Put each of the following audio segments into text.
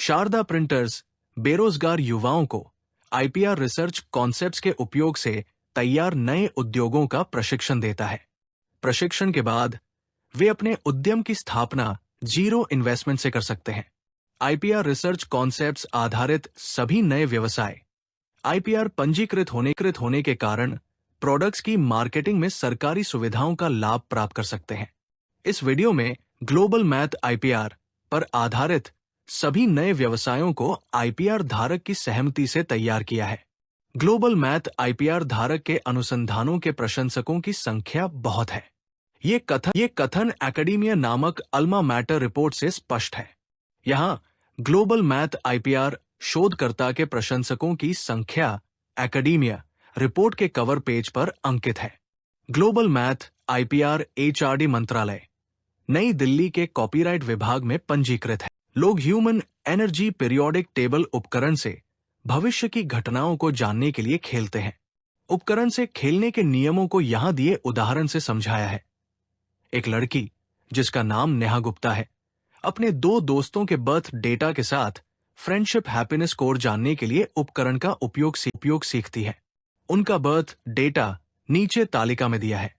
Sharda printers बेरोजगार युवाओं को आईपीआर रिसर्च कॉन्सेप्ट्स के उपयोग से तैयार नए उद्योगों का प्रशिक्षण देता है। प्रशिक्षण के बाद वे अपने उद्यम की स्थापना जीरो इन्वेस्टमेंट से कर सकते हैं। आईपीआर रिसर्च कॉन्सेप्ट्स आधारित सभी नए व्यवसाय आईपीआर पंजीकृत होने के कारण प्रोडक्ट्स की मार्केटिंग में सरकारी सुविधाओं का लाभ प्राप्त कर सकते हैं। इस वीडियो में ग्लोबल मैथ आईपीआर पर आधारित सभी नए व्यवसायों को आईपीआर धारक की सहमति से तैयार किया है। ग्लोबल मैथ आईपीआर धारक के अनुसंधानों के प्रशंसकों की संख्या बहुत है। ये कथन एकेडेमिया नामक अल्मा मैटर रिपोर्ट से स्पष्ट है। यहाँ ग्लोबल मैथ आईपीआर शोधकर्ता के प्रशंसकों की संख्या एकेडेमिया रिपोर्ट के कवर पेज पर अंकित है। ग्लोबल मैथ आईपीआर एचआरडी मंत्रालय नई दिल्ली के कॉपीराइट विभाग में पंजीकृत है। लोग ह्यूमन एनर्जी पीरियोडिक टेबल उपकरण से भविष्य की घटनाओं को जानने के लिए खेलते हैं। उपकरण से खेलने के नियमों को यहां दिए उदाहरण से समझाया है। एक लड़की जिसका नाम नेहा गुप्ता है, अपने दो दोस्तों के बर्थ डेटा के साथ फ्रेंडशिप हैप्पीनेस स्कोर जानने के लिए उपकरण का उपयोग सीखती है। उनका बर्थ डेटा नीचे तालिका में दिया है।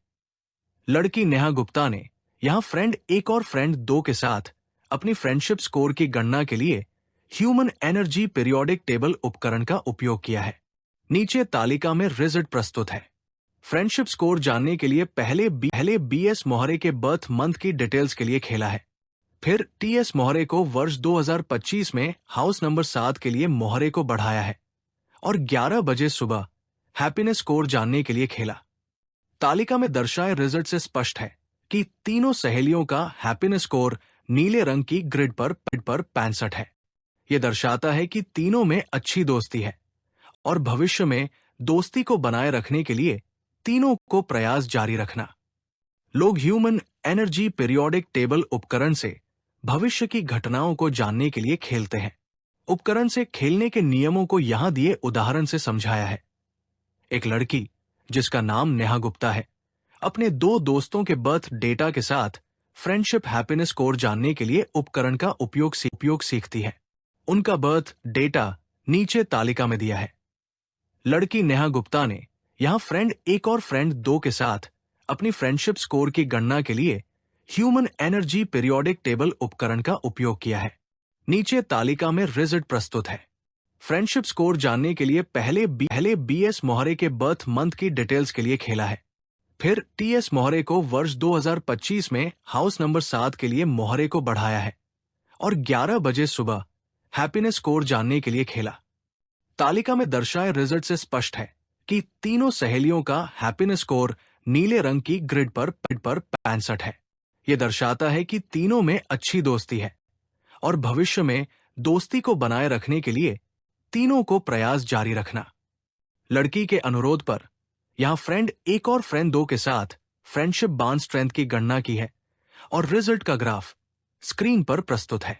लड़की नेहा गुप्ता ने यहां फ्रेंड 1 और फ्रेंड 2 के साथ अपनी फ्रेंडशिप स्कोर की गणना के लिए ह्यूमन एनर्जी पीरियोडिक टेबल उपकरण का उपयोग किया है। नीचे तालिका में रिजल्ट प्रस्तुत है। फ्रेंडशिप स्कोर जानने के लिए पहले बीएस मोहरे के बर्थ मंथ की डिटेल्स के लिए खेला है। फिर टीएस मोहरे को वर्ष 2025 में हाउस नंबर 7 के लिए मोहरे को बढ़ाया है और 11 बजे सुबह हैप्पीनेस स्कोर जानने के लिए खेला। तालिका में दर्शाए रिजल्ट से स्पष्ट है कि तीनों सहेलियों का हैप्पीनेस स्कोर नीले रंग की ग्रिड पर 65 है। यह दर्शाता है कि तीनों में अच्छी दोस्ती है और भविष्य में दोस्ती को बनाए रखने के लिए तीनों को प्रयास जारी रखना। लोग ह्यूमन एनर्जी पीरियोडिक टेबल उपकरण से भविष्य की घटनाओं को जानने के लिए खेलते हैं। उपकरण से खेलने के नियमों को यहां दिए उदाहरण से समझाया है। एक लड़की जिसका नाम नेहा गुप्ता है, अपने दो दोस्तों के बर्थ डेटा के साथ फ्रेंडशिप हैप्पीनेस स्कोर जानने के लिए उपकरण का उपयोग सीखती है। उनका बर्थ डेटा नीचे तालिका में दिया है। लड़की नेहा गुप्ता ने यहां फ्रेंड 1 और फ्रेंड 2 के साथ अपनी फ्रेंडशिप स्कोर की गणना के लिए ह्यूमन एनर्जी पीरियोडिक टेबल उपकरण का उपयोग किया है। नीचे तालिका में रिजल्ट प्रस्तुत है। फ्रेंडशिप स्कोर जानने के लिए पहले बीएस मोहरे के बर्थ मंथ की डिटेल्स के लिए खेला है। फिर टीएस मोहरे को वर्ष 2025 में हाउस नंबर 7 के लिए मोहरे को बढ़ाया है और 11 बजे सुबह हैप्पीनेस स्कोर जानने के लिए खेला। तालिका में दर्शाए रिजल्ट से स्पष्ट है कि तीनों सहेलियों का हैप्पीनेस स्कोर नीले रंग की ग्रिड पर 65 है। यह दर्शाता है कि तीनों में अच्छी दोस्ती है और भविष्य में दोस्ती को बनाए रखने के लिए तीनों को प्रयास जारी रखना। लड़की के अनुरोध पर यहां फ्रेंड 1 और फ्रेंड 2 के साथ फ्रेंडशिप बॉन्ड स्ट्रेंथ की गणना की है और रिजल्ट का ग्राफ स्क्रीन पर प्रस्तुत है।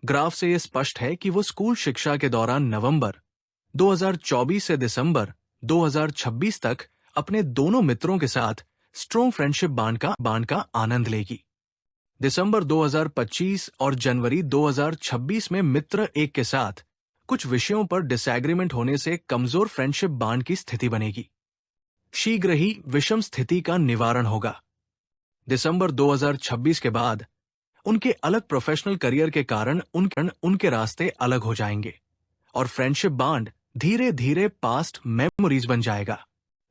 ग्राफ से यह स्पष्ट है कि वो स्कूल शिक्षा के दौरान नवंबर 2024 से दिसंबर 2026 तक अपने दोनों मित्रों के साथ स्ट्रॉन्ग फ्रेंडशिप बॉन्ड का आनंद लेगी। दिसंबर 2025 और जनवरी 2026 में मित्र 1 के साथ कुछ विषयों पर डिसएग्रीमेंट होने से कमजोर फ्रेंडशिप बॉन्ड की स्थिति बनेगी। शीघ्र ही विषम स्थिति का निवारण होगा। दिसंबर 2026 के बाद उनके अलग प्रोफेशनल करियर के कारण उनके रास्ते अलग हो जाएंगे और फ्रेंडशिप बॉन्ड धीरे धीरे पास्ट मेमोरीज बन जाएगा।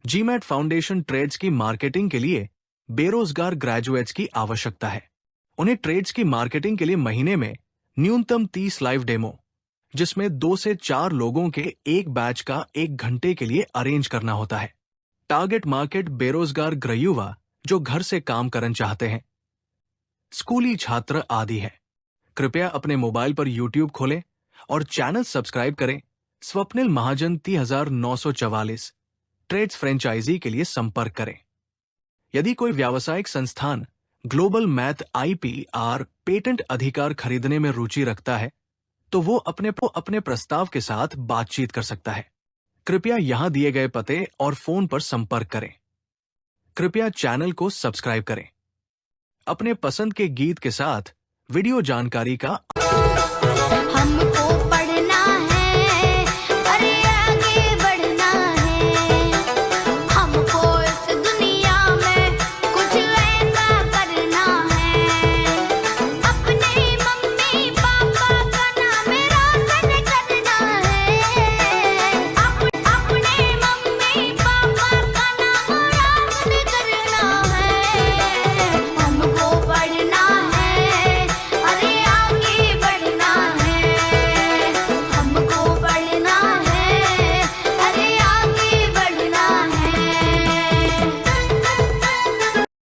जीमैट फाउंडेशन ट्रेड्स की मार्केटिंग के लिए बेरोजगार ग्रेजुएट्स की आवश्यकता है। उन्हें ट्रेड्स की मार्केटिंग के लिए महीने में न्यूनतम 30 लाइव डेमो, जिसमें 2 से 4 लोगों के एक बैच का 1 घंटे के लिए अरेंज करना होता है। टारगेट मार्केट बेरोजगार गृहयुवा जो घर से काम करना चाहते हैं, स्कूली छात्र आदि है। कृपया अपने मोबाइल पर यूट्यूब खोलें और चैनल सब्सक्राइब करें। स्वप्निल महाजन 3944 ट्रेड्स फ्रेंचाइजी के लिए संपर्क करें। यदि कोई व्यावसायिक संस्थान ग्लोबल मैथ आईपीआर पेटेंट अधिकार खरीदने में रुचि रखता है तो वो अपने प्रस्ताव के साथ बातचीत कर सकता है। कृपया यहां दिए गए पते और फोन पर संपर्क करें। कृपया चैनल को सब्सक्राइब करें। अपने पसंद के गीत के साथ वीडियो जानकारी का